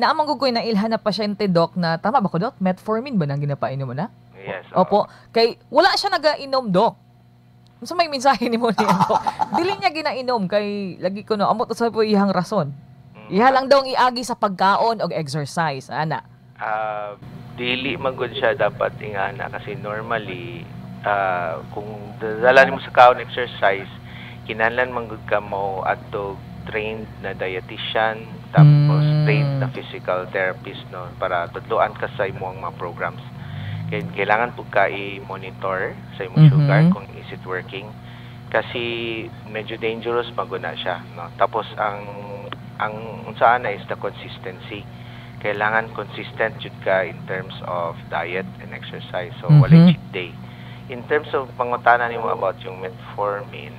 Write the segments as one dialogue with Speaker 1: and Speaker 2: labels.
Speaker 1: Naamang gugoy na ilhan na pasyente, Doc, na tama ba ko, Doc? Metformin ba nang ginapainom mo na?
Speaker 2: Yes,
Speaker 1: Opo. Kay wala siya nagainom, Doc. Unsa may mensahe nimo niya, Doc? Dili niya ginainom kay lagi ko no amot sa po ihang rason. Iha lang daw ang iagi sa pagkaon og exercise, ana.
Speaker 2: Dili man gud siya dapat ingana kasi normally kung dala nimo sa kaon exercise, kinahanglan man gud ka mo adto trained na dietitian tapos trained na physical therapist no para tudloan ka sa imong mga programs. Kailangan po ka i-monitor sa imong sugar kung is it working kasi medyo dangerous maguna siya no. Tapos ang unsa na is the consistency. Kailangan consistent jud ka in terms of diet and exercise. So wala cheat day. In terms of pangutana nimo about yung metformin,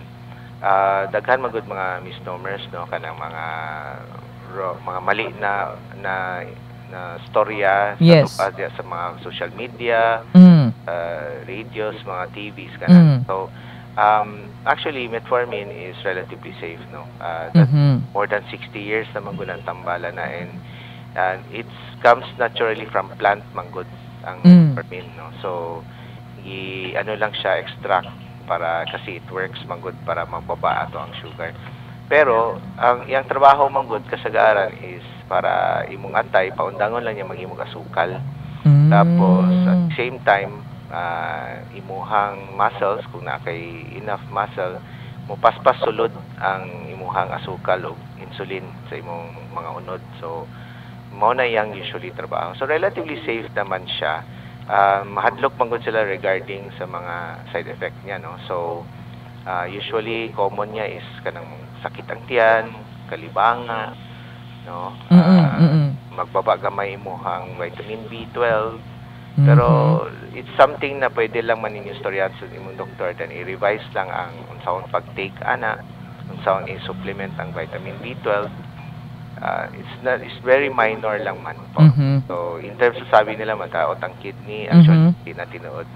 Speaker 2: daghan magud mga misnomers no kanang mga mali na storya sa mga social media, radios, mga TVs kana. So actually metformin is relatively safe no. More than 60 years na mangunan tambala na and it comes naturally from plant manggod ang metformin no. So ano lang siya extract para kasi it works manggod para mababa ato ang sugar. Pero ang iyang trabaho manggod kasagaran is para imong atay paundangon lang niya mag-imong asukal. Tapos at the same time imuhang muscles kung na kay enough muscle mo paspas sulod ang imuhang asukal o insulin sa imong mga unod. So mao na yang usually trabaho. So relatively safe naman siya. Mahadlok man gud sila regarding sa mga side effect niya no. So usually common niya is kanang sakit ang tiyan, kalibanga no. Magbaba gamay imong vitamin B12. Pero it's something na pwede lang maninyo storyan sa imong doktor then i-revise lang ang unsaon pag-take ana, unsaon i-supplement ang vitamin B12. It's very minor lang man po. So in terms of sabi nila mataot ang kidney, actually hindi na tinuod.